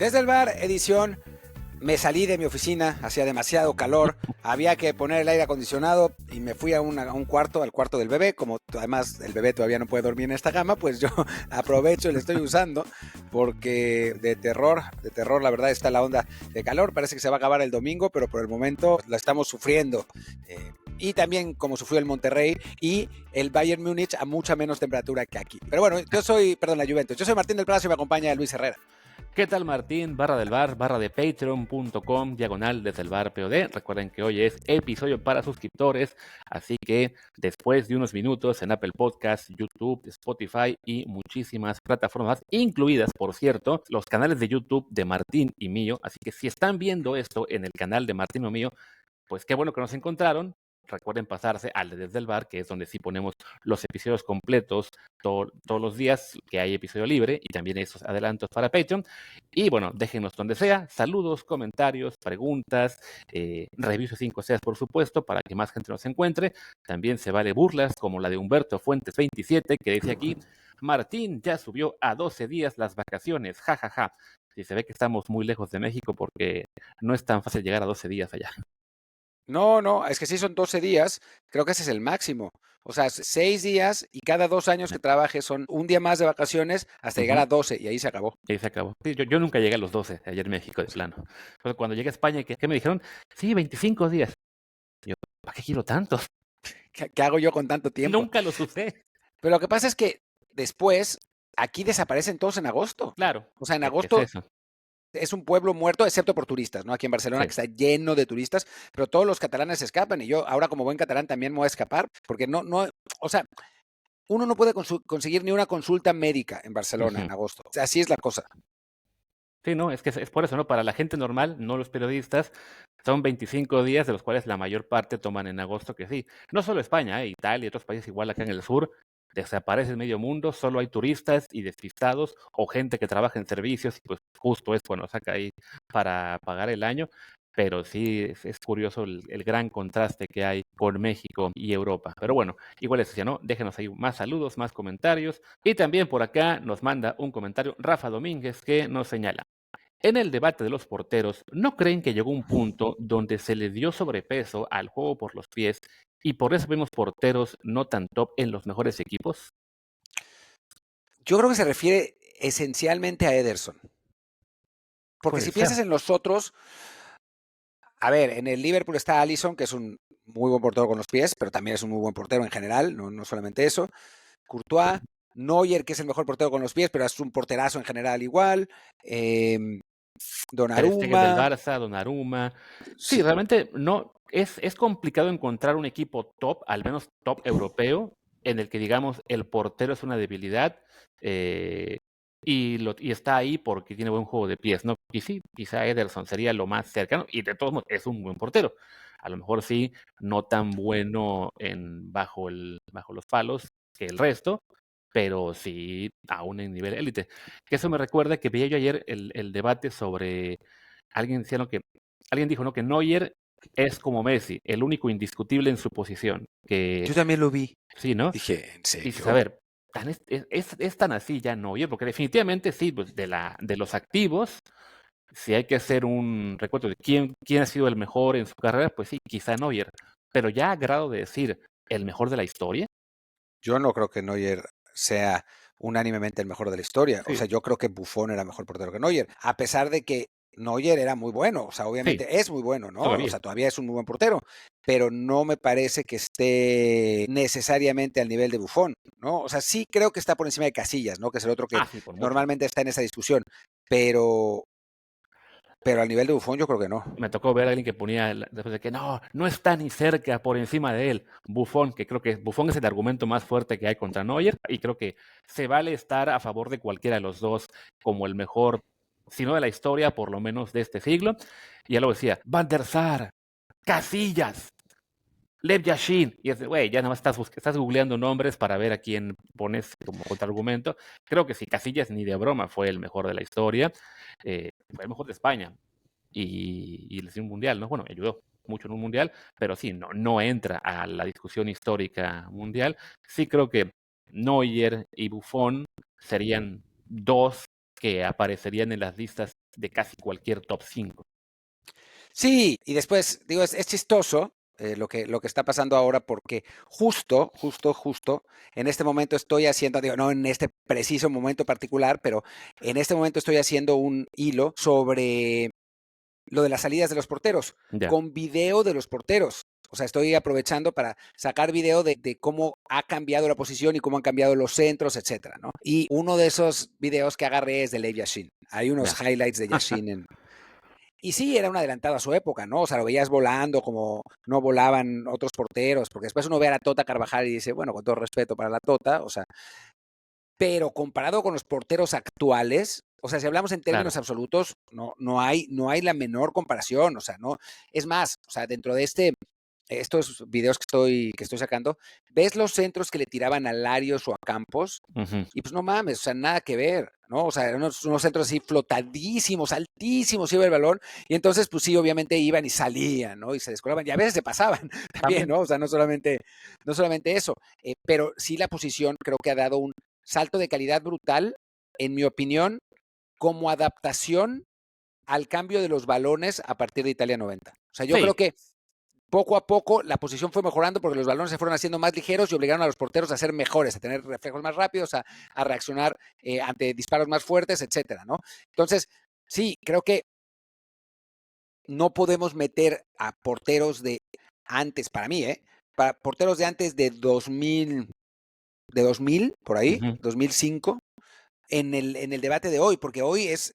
Desde el bar, edición. Me salí de mi oficina, hacía demasiado calor, había que poner el aire acondicionado y me fui a un cuarto, al cuarto del bebé. Como además el bebé todavía no puede dormir en esta cama, pues yo aprovecho y le estoy usando porque de terror, la verdad está la onda de calor. Parece que se va a acabar el domingo, pero por el momento la estamos sufriendo. Y también como sufrió el Monterrey y el Bayern Múnich a mucha menos temperatura que aquí. Pero bueno, la Juventus. Yo soy Martín del Palacio y me acompaña Luis Herrera. ¿Qué tal, Martín? Barra del bar, barra de patreon.com, diagonal desde el bar POD. Recuerden que hoy es episodio para suscriptores, así que después de unos minutos en Apple Podcasts, YouTube, Spotify y muchísimas plataformas, incluidas, por cierto, los canales de YouTube de Martín y mío. Así que si están viendo esto en el canal de Martín o mío, pues qué bueno que nos encontraron. Recuerden pasarse al de Desde el Bar, que es donde sí ponemos los episodios completos todos los días que hay episodio libre y también esos adelantos para Patreon. Y bueno, déjenos donde sea, saludos, comentarios, preguntas, reviews de 5 estrellas, por supuesto, para que más gente nos encuentre. También se vale burlas, como la de Humberto Fuentes 27, que dice aquí: Martín ya subió a 12 días las vacaciones, jajaja. Sí, se ve que estamos muy lejos de México porque no es tan fácil llegar a 12 días allá. No, es que sí son 12 días, creo que ese es el máximo. O sea, 6 días y cada 2 años que trabajes son un día más de vacaciones hasta llegar a 12 y ahí se acabó. Y ahí se acabó. Sí, yo nunca llegué a los 12 ayer en México, de plano. Pero cuando llegué a España, ¿qué me dijeron? Sí, 25 días. Y yo, ¿para qué quiero tantos? ¿Qué hago yo con tanto tiempo? Nunca los usé. Pero lo que pasa es que después aquí desaparecen todos en agosto. Claro, O sea, en es agosto eso. es un pueblo muerto, excepto por turistas, ¿no? Aquí en Barcelona, Sí. que está lleno de turistas, pero todos los catalanes se escapan y yo ahora como buen catalán también me voy a escapar, porque o sea, uno no puede conseguir ni una consulta médica en Barcelona en agosto. O sea, así es la cosa. Sí, no, es que es por eso, ¿no? Para la gente normal, no los periodistas, son 25 días, de los cuales la mayor parte toman en agosto, que sí. No solo España, Italia y otros países igual acá en el sur, desaparece el medio mundo, solo hay turistas y despistados o gente que trabaja en servicios y pues justo es cuando saca ahí para pagar el año. Pero sí, es curioso el gran contraste que hay con México y Europa. Pero bueno, igual es así, ¿no? Déjenos ahí más saludos, más comentarios. Y también por acá nos manda un comentario Rafa Domínguez que nos señala: en el debate de los porteros, ¿no creen que llegó un punto donde se le dio sobrepeso al juego por los pies y por eso vemos porteros no tan top en los mejores equipos? Yo creo que se refiere esencialmente a Ederson. Porque Puede si ser. piensas en los otros, a ver, en el Liverpool está Alisson, que es un muy buen portero con los pies, pero también es un muy buen portero en general, no solamente eso. Courtois, Neuer, que es el mejor portero con los pies, pero es un porterazo en general igual. Ter Stegen del Donnarumma. Barça, Donnarumma. Sí, Sí, realmente no, es complicado encontrar un equipo top, al menos top europeo, en el que digamos el portero es una debilidad, y está ahí porque tiene buen juego de pies, ¿no? Y sí, quizá Ederson sería lo más cercano, y de todos modos es un buen portero. A lo mejor sí, no tan bueno bajo los palos que el resto, pero sí aún en nivel élite. Que eso me recuerda que veía yo ayer el debate sobre, alguien decía, ¿no? Alguien dijo, ¿no? Que Neuer es como Messi, el único indiscutible en su posición. Que yo también lo vi. sí, ¿no? Dije, ¿en Y dices, a serio? ver, es tan así ya Neuer, porque definitivamente sí, pues de los activos, si hay que hacer un recuento de quién ha sido el mejor en su carrera, pues sí, quizá Neuer. Pero ya a grado de decir el mejor de la historia. Yo no creo que Neuer sea unánimemente el mejor de la historia. O Sí, sea, yo creo que Buffon era mejor portero que Neuer, a pesar de que Neuer era muy bueno. O sea, sí, obviamente es muy bueno, ¿no? O todavía. sea, todavía es un muy buen portero, pero no me parece que esté necesariamente al nivel de Buffon, ¿no? O sea, sí creo que está por encima de Casillas, ¿no? Que es el otro que Ah, sí, por mucho. normalmente está en esa discusión, pero, pero al nivel de Buffon yo creo que no. Me tocó ver a alguien que ponía después de que no está ni cerca por encima de él. Buffon, que creo que Buffon es el argumento más fuerte que hay contra Neuer, y creo que se vale estar a favor de cualquiera de los dos como el mejor, si no de la historia, por lo menos de este siglo. Y ya lo decía, Van der Sar, Casillas, Lev Yashin. Y es, güey, ya nada más estás googleando nombres para ver a quién pones como contraargumento. Creo que si Casillas ni de broma fue el mejor de la historia, fue el mejor de España y les dio un mundial, ¿no? Bueno, ayudó mucho en un mundial, pero sí, no entra a la discusión histórica mundial. Sí creo que Neuer y Buffon serían dos que aparecerían en las listas de casi cualquier top 5. Sí, y después, digo, es chistoso lo que está pasando ahora porque justo, en este momento estoy haciendo, digo, no en este preciso momento particular, pero en este momento estoy haciendo un hilo sobre lo de las salidas de los porteros, Ya, con video de los porteros. O sea, estoy aprovechando para sacar video de cómo ha cambiado la posición y cómo han cambiado los centros, etcétera, ¿no? Y uno de esos videos que agarré es de Lev Yashin. Hay unos ya. highlights de Yashin y sí, era un adelantado a su época, ¿no? O sea, lo veías volando como no volaban otros porteros, porque después uno ve a la Tota Carvajal y dice, bueno, con todo respeto para la Tota, o sea, pero comparado con los porteros actuales, o sea, si hablamos en Claro. términos absolutos, no hay la menor comparación, o sea, no, es más, o sea, dentro de estos videos que estoy sacando, ves los centros que le tiraban a Larios o a Campos, Ujú. y pues no mames, o sea, nada que ver, ¿no? O sea, eran unos centros así flotadísimos, altísimos iba el balón, y entonces, pues sí, obviamente iban y salían, ¿no? Y se descolaban, y a veces se pasaban también, También. ¿no? O sea, no solamente eso, pero sí la posición creo que ha dado un salto de calidad brutal, en mi opinión, como adaptación al cambio de los balones a partir de Italia 90. O sea, yo creo Sí, que poco a poco la posición fue mejorando porque los balones se fueron haciendo más ligeros y obligaron a los porteros a ser mejores, a tener reflejos más rápidos, a reaccionar ante disparos más fuertes, etcétera, ¿no? Entonces, sí, creo que no podemos meter a porteros de antes, para mí, para porteros de antes de 2000 por ahí, ujú. 2005, en el debate de hoy, porque hoy es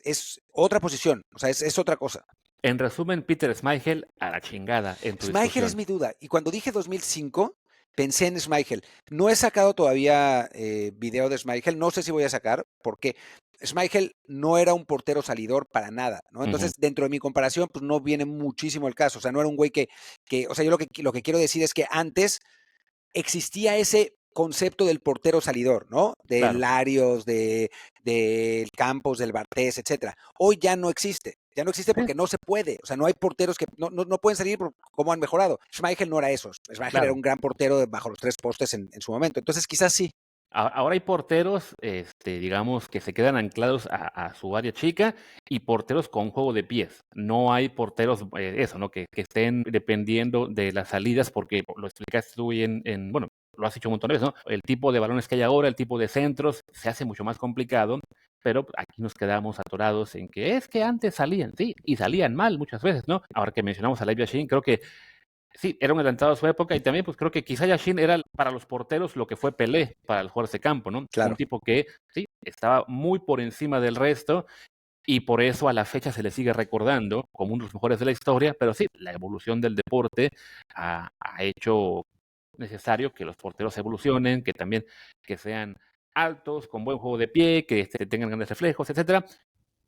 otra posición, o sea, es otra cosa. En resumen, Peter Schmeichel a la chingada en tu Schmeichel es discusión. mi duda. Y cuando dije 2005, pensé en Schmeichel. No he sacado todavía video de Schmeichel. No sé si voy a sacar, porque Schmeichel no era un portero salidor para nada, ¿no? Ujú. Entonces, dentro de mi comparación, pues no viene muchísimo el caso. O sea, no era un güey o sea, yo lo que quiero decir es que antes existía ese concepto del portero salidor, ¿no? De Claro. Larios, del Campos, del Bartés, etcétera. Hoy ya no existe. Ya no existe Sí, porque no se puede. O sea, no hay porteros que no pueden salir por cómo han mejorado. Schmeichel no era eso. Schmeichel era claro. un gran portero bajo los tres postes en su momento. Entonces, quizás sí. Ahora hay porteros, digamos, que se quedan anclados a su área chica y porteros con juego de pies. No hay porteros, eso, ¿no? Que estén dependiendo de las salidas, porque lo explicaste tú bueno, lo has dicho un montón de veces, ¿no? El tipo de balones que hay ahora, el tipo de centros, se hace mucho más complicado, pero aquí nos quedamos atorados en que es que antes salían, sí, y salían mal muchas veces, ¿no? Ahora que mencionamos a Lev Yashin, creo que sí, era un adelantado a su época y también pues creo que quizá Yashin era para los porteros lo que fue Pelé para los jugadores de campo, ¿no? Un Claro. tipo que sí, estaba muy por encima del resto y por eso a la fecha se le sigue recordando como uno de los mejores de la historia, pero sí, la evolución del deporte ha hecho necesario que los porteros evolucionen, que también que sean altos, con buen juego de pie, que tengan grandes reflejos, etcétera.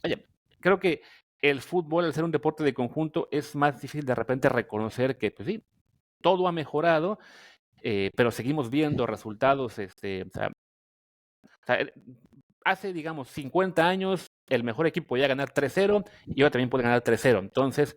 Oye, creo que el fútbol, al ser un deporte de conjunto, es más difícil de repente reconocer que, pues sí, todo ha mejorado, pero seguimos viendo resultados, o sea, hace, digamos, 50 años, el mejor equipo podía ganar 3-0 y ahora también puede ganar 3-0. Entonces,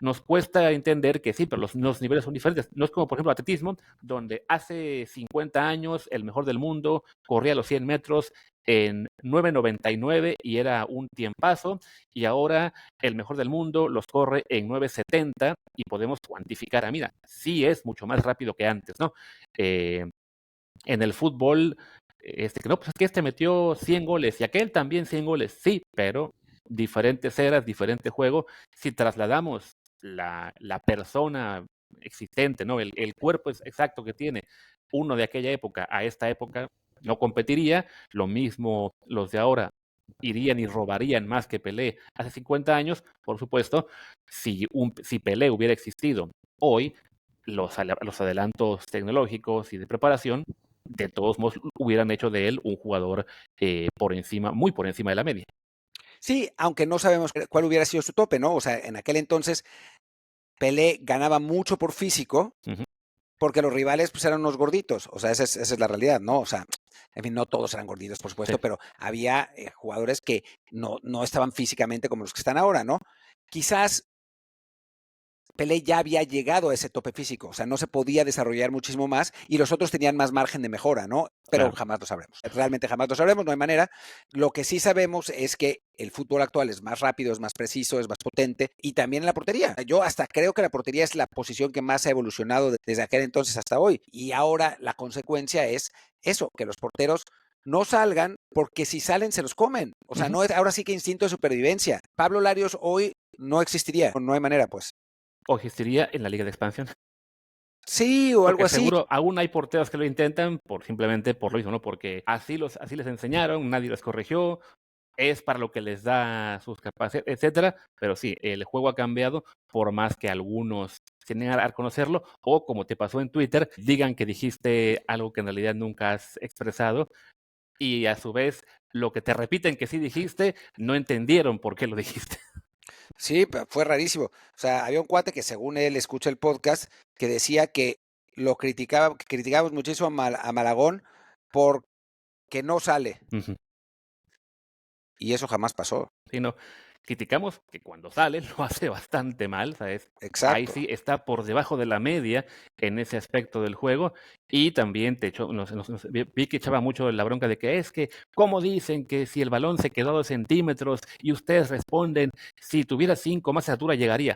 nos cuesta entender que sí, pero los niveles son diferentes. No es como, por ejemplo, el atletismo, donde hace 50 años el mejor del mundo corría los 100 metros en 9:99 y era un tiempazo, y ahora el mejor del mundo los corre en 9:70 y podemos cuantificar, mira, sí es mucho más rápido que antes, ¿no? Eh, en el fútbol, que no, pues es que este metió 100 goles y aquel también 100 goles, sí, pero diferentes eras, diferente juego. Si trasladamos la persona existente, ¿no? El cuerpo exacto que tiene uno de aquella época a esta época, no competiría. Lo mismo los de ahora irían y robarían más que Pelé hace 50 años, por supuesto. Si Pelé hubiera existido hoy, los adelantos tecnológicos y de preparación de todos modos hubieran hecho de él un jugador por encima, muy por encima de la media. Sí, aunque no sabemos cuál hubiera sido su tope, ¿no? O sea, en aquel entonces Pelé ganaba mucho por físico, Ujú. porque los rivales pues eran unos gorditos, o sea, esa es la realidad, ¿no? O sea, en fin, no todos eran gorditos, por Sí, supuesto, pero había jugadores que no estaban físicamente como los que están ahora, ¿no? Quizás Pelé ya había llegado a ese tope físico, o sea, no se podía desarrollar muchísimo más y los otros tenían más margen de mejora, ¿no? Pero Claro. jamás lo sabremos. Realmente jamás lo sabremos, no hay manera. Lo que sí sabemos es que el fútbol actual es más rápido, es más preciso, es más potente y también en la portería. Yo hasta creo que la portería es la posición que más ha evolucionado desde aquel entonces hasta hoy. Y ahora la consecuencia es eso, que los porteros no salgan porque si salen se los comen. O sea, no es ahora sí que instinto de supervivencia. Pablo Larios hoy no existiría, no hay manera, pues. O existiría en la Liga de Expansión. Sí, o algo Porque así. seguro aún hay porteros que lo intentan simplemente por lo mismo, ¿no? Porque así les enseñaron, nadie los corrigió, es para lo que les da sus capacidades, etcétera. Pero sí, el juego ha cambiado, por más que algunos tienen a reconocerlo, o como te pasó en Twitter, digan que dijiste algo que en realidad nunca has expresado, y a su vez lo que te repiten que sí dijiste, no entendieron por qué lo dijiste. Sí, fue rarísimo. O sea, había un cuate que según él escucha el podcast que decía que que criticábamos muchísimo a Malagón porque no sale. Ujú. Y eso jamás pasó. Sí, no. Criticamos que cuando sale lo hace bastante mal, ¿sabes? Ahí Exacto. sí está por debajo de la media en ese aspecto del juego. Y también vi que echaba mucho la bronca de que es que, ¿cómo dicen que si el balón se quedó a 2 centímetros y ustedes responden, si tuviera 5 más de altura llegaría?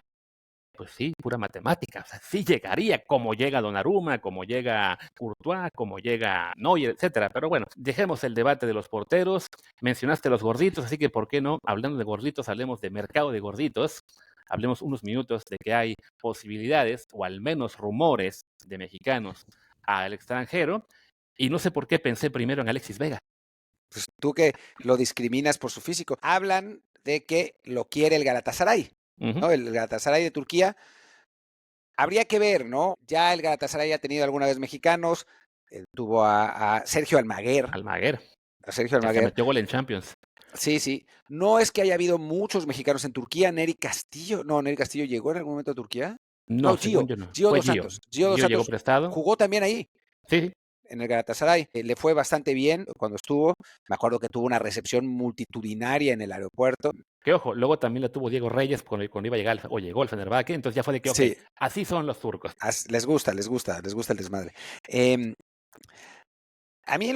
Pues sí, pura matemática, o sea, sí llegaría, como llega Donnarumma, como llega Courtois, como llega Neuer, etcétera. Pero bueno, dejemos el debate de los porteros. Mencionaste los gorditos, así que ¿por qué no? Hablando de gorditos, hablemos de mercado de gorditos. Hablemos unos minutos de que hay posibilidades, o al menos rumores, de mexicanos al extranjero. Y no sé por qué pensé primero en Alexis Vega. Pues tú que lo discriminas por su físico. Hablan de que lo quiere el Galatasaray, Ujú. ¿no? El Galatasaray de Turquía. Habría que ver, ¿no? Ya el Galatasaray ha tenido alguna vez mexicanos. Tuvo a Sergio Almaguer. Almaguer, A Sergio que hasta Almaguer. metió gol en Champions. Sí, sí. No es que haya habido muchos mexicanos en Turquía. Neri Castillo. No, Neri Castillo llegó en algún momento a Turquía. No, No, según yo no. Gio Fue dos Gio. Santos. Gio dos Gio llegó Santos prestado. jugó también ahí, Sí, sí. en el Galatasaray. Le fue bastante bien cuando estuvo. Me acuerdo que tuvo una recepción multitudinaria en el aeropuerto. Que ojo, luego también la tuvo Diego Reyes cuando iba a llegar, o llegó al Fenerbahce, entonces ya fue de que, ok, Sí, así son los turcos. les gusta el desmadre. Eh, a mí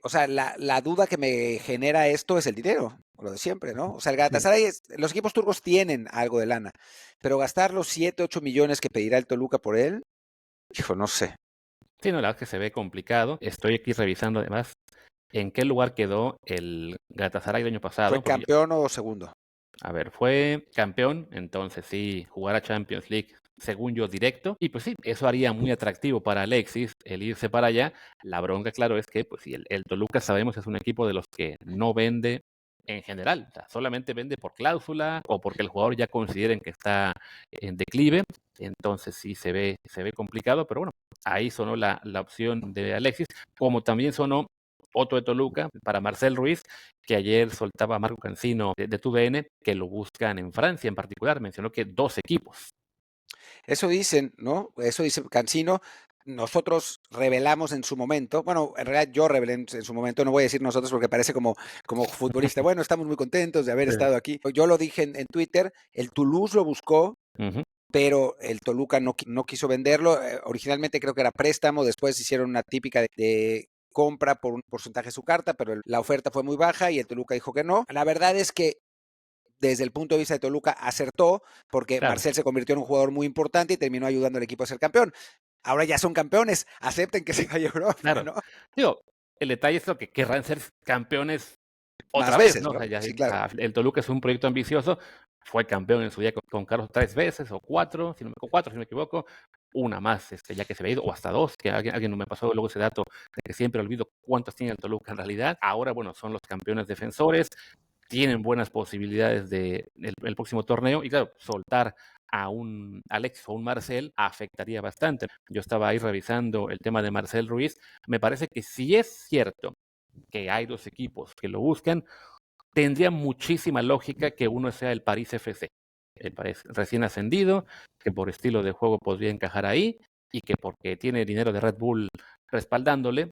o sea, la duda que me genera esto es el dinero, lo de siempre, ¿no? O sea, el Sí. Galatasaray, los equipos turcos tienen algo de lana, pero gastar los 7, 8 millones que pedirá el Toluca por él, hijo, no sé. Sí, no, la verdad es que se ve complicado. Estoy aquí revisando además en qué lugar quedó el Galatasaray el año ¿Fue pasado, porque, campeón o segundo? a ver, fue campeón, entonces sí, jugar a Champions League, según yo, directo, y pues sí, eso haría muy atractivo para Alexis el irse para allá. La bronca, claro, es que, pues sí, el Toluca sabemos es un equipo de los que no vende en general, o sea, solamente vende por cláusula o porque el jugador ya consideren que está en declive, entonces sí se ve complicado, pero bueno, ahí sonó la opción de Alexis, como también sonó otro de Toluca para Marcel Ruiz, que ayer soltaba a Marco Cancino de TUDN, que lo buscan en Francia en particular, mencionó que 2 equipos. Eso dicen, ¿no? Eso dice Cancino. Nosotros revelamos en su momento, bueno, en realidad yo revelé en su momento, no voy a decir nosotros porque parece como futbolista. Bueno, estamos muy contentos de haber estado aquí. Yo lo dije en Twitter, el Toulouse lo buscó, Ujú. pero el Toluca no quiso venderlo. Originalmente creo que era préstamo, después hicieron una típica de compra por un porcentaje de su carta, pero la oferta fue muy baja y el Toluca dijo que no. La verdad es que desde el punto de vista de Toluca acertó porque Claro, Marcel se convirtió en un jugador muy importante y terminó ayudando al equipo a ser campeón. Ahora ya son campeones, acepten que se vaya a Europa, claro. ¿no? Digo, el detalle es lo que querrán ser campeones Más otra vez, veces, ¿no? O ¿no? sea, Sí, claro. el Toluca es un proyecto ambicioso, fue campeón en su día con Carlos 3 veces o cuatro, si no me equivoco, una más, ya que se había ido, o hasta dos, que alguien no me pasó luego ese dato, de que siempre olvido cuántos tiene el Toluca en realidad. Ahora, bueno, son los campeones defensores, tienen buenas posibilidades de el próximo torneo y claro, soltar a un Alex o un Marcel afectaría bastante. Yo estaba ahí revisando el tema de Marcel Ruiz, me parece que si es cierto que hay 2 equipos que lo buscan, tendría muchísima lógica que uno sea el París FC, el París recién ascendido, que por estilo de juego podría encajar ahí y que porque tiene dinero de Red Bull respaldándole,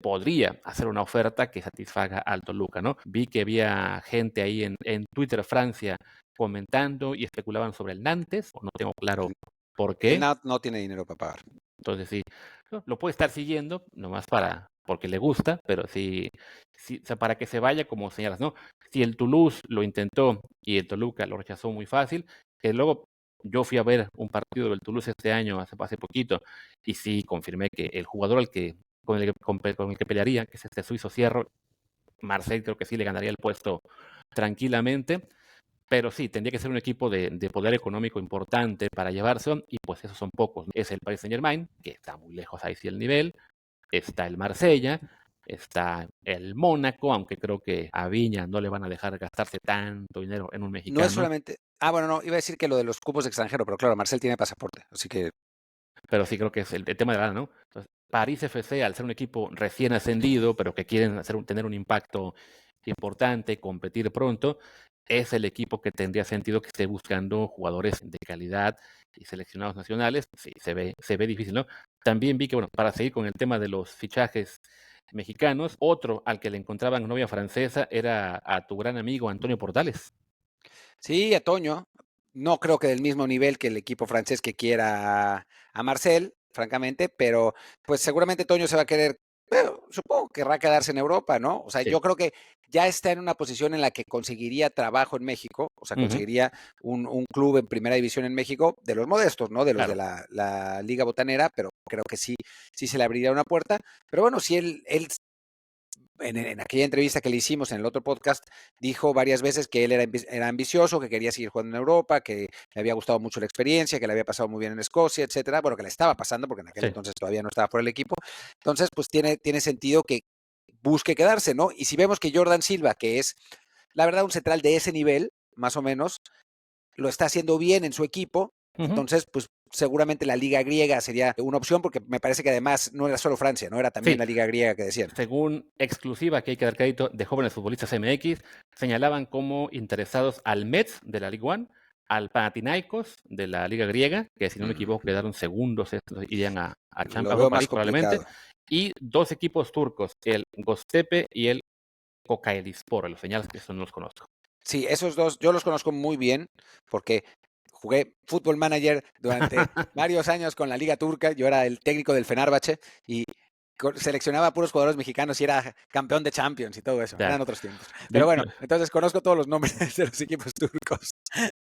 podría hacer una oferta que satisfaga al Toluca, ¿no? Vi que había gente ahí en Twitter Francia comentando y especulaban sobre el Nantes, no tengo claro por El qué. no tiene dinero para pagar. Entonces sí, lo puede estar siguiendo, nomás porque le gusta, pero sí, o sea, para que se vaya, como señalas, ¿no? Si el Toulouse lo intentó y el Toluca lo rechazó muy fácil, que luego yo fui a ver un partido del Toulouse este año, hace poquito, y sí confirmé que el jugador con el que pelearía, que es este suizo Cierro, Marseille, creo que sí le ganaría el puesto tranquilamente. Pero sí, tendría que ser un equipo de poder económico importante para llevarse, y pues esos son pocos. Es el Paris Saint-Germain, que está muy lejos ahí sí el nivel, está el Marsella, está el Mónaco, aunque creo que a Viña no le van a dejar gastarse tanto dinero en un No es mexicano, solamente... Ah, bueno, no, iba a decir que lo de los cupos de extranjero, pero claro, Marcel tiene pasaporte, así que... pero sí creo que es el tema de la lana, ¿no? Entonces, París FC, al ser un equipo recién ascendido, pero que quieren tener un impacto importante, competir pronto, es el equipo que tendría sentido que esté buscando jugadores de calidad y seleccionados nacionales. Sí, se ve difícil, ¿no? También vi que, bueno, para seguir con el tema de los fichajes mexicanos, otro al que le encontraban novia francesa era a tu gran amigo Antonio Portales. Sí, a Toño. No creo que del mismo nivel que el equipo francés que quiera a Marcel, francamente, pero pues seguramente Toño se va a querer, supongo que querrá quedarse en Europa, ¿no? O sea, Sí. yo creo que ya está en una posición en la que conseguiría trabajo en México, o sea, conseguiría un club en primera división en México, de los modestos, ¿no? De los Claro. de la Liga Botanera, pero creo que sí se le abriría una puerta. Pero bueno, si él en aquella entrevista que le hicimos en el otro podcast, dijo varias veces que él era ambicioso, que quería seguir jugando en Europa, que le había gustado mucho la experiencia, que le había pasado muy bien en Escocia, etcétera. Bueno, que le estaba pasando, porque en aquel Sí. entonces todavía no estaba por el equipo. Entonces, pues tiene sentido que busque quedarse, ¿no? Y si vemos que Jordan Silva, que es, la verdad, un central de ese nivel, más o menos, lo está haciendo bien en su equipo, entonces, pues seguramente la liga griega sería una opción, porque me parece que además no era solo Francia, ¿no? Era también Sí. la liga griega que decían. Según exclusiva, que hay que dar crédito, de jóvenes futbolistas MX, señalaban como interesados al Metz de la Ligue 1, al Panathinaikos de la Liga Griega, que si no me equivoco quedaron segundos, irían a Lo veo Europa más League probablemente, complicado. y dos equipos turcos, el Göztepe y el Kocaelispor, los señales que eso no los conozco. Sí, esos dos yo los conozco muy bien porque jugué Football Manager durante varios años con la Liga Turca. Yo era el técnico del Fenerbahce y seleccionaba a puros jugadores mexicanos y era campeón de Champions y todo eso. Ya. Eran otros tiempos. Pero bueno, entonces conozco todos los nombres de los equipos turcos.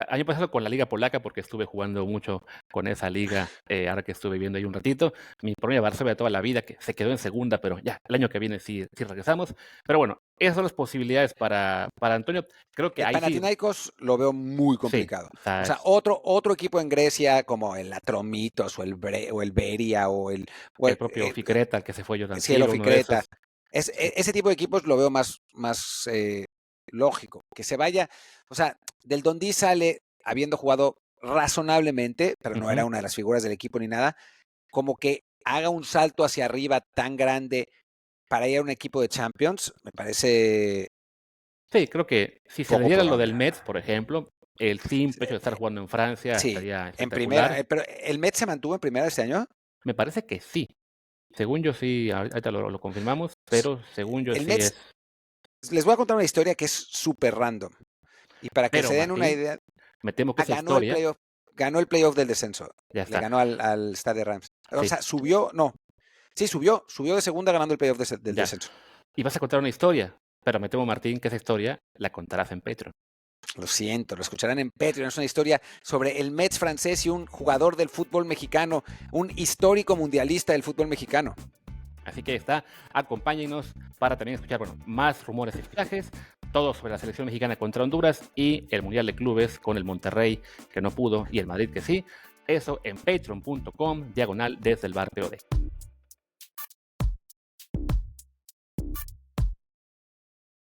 Año pasado con la liga polaca, porque estuve jugando mucho con esa liga, ahora que estuve viviendo ahí un ratito. Mi promedio de Varsovia toda la vida, que se quedó en segunda, pero ya, el año que viene sí regresamos. Pero bueno, esas son las posibilidades para Antonio. Creo que El ahí sí, Panathinaikos lo veo muy sí, complicado. O está sea, otro equipo en Grecia como el Atromitos o el Beria el propio Ficreta, el que se fue Jordan Cielo Silva, uno de esos. Ficreta. Ese tipo de equipos lo veo más lógico. Que se vaya, o sea, del Dundee sale habiendo jugado razonablemente, pero no era una de las figuras del equipo ni nada, como que haga un salto hacia arriba tan grande para ir a un equipo de Champions, me parece Sí, creo que si se le poco diera lo probable. del Metz, por ejemplo, el simple hecho de estar jugando en Francia Sí, estaría en primera, espectacular. pero ¿el Metz se mantuvo en primera este año? Me parece que sí. Según yo sí, ahorita lo confirmamos, pero según yo El sí Metz, es. les voy a contar una historia que es súper random. Y para que Pero se den una Martín, idea, me temo que esa ganó el historia playoff. Ganó el playoff del descenso. ya Le está. ganó al Stade Reims. O Sí, sea, subió, no. Sí, subió de segunda ganando el playoff del ya. descenso. Y vas a contar una historia, pero me temo, Martín, que esa historia la contarás en Patreon. Lo siento, lo escucharán en Patreon. Es una historia sobre el Metz francés y un jugador del fútbol mexicano, un histórico mundialista del fútbol mexicano. Así que está, acompáñenos para también escuchar más rumores y fichajes, todo sobre la selección mexicana contra Honduras y el Mundial de Clubes con el Monterrey que no pudo y el Madrid que sí. Eso en patreon.com/desde el bar POD.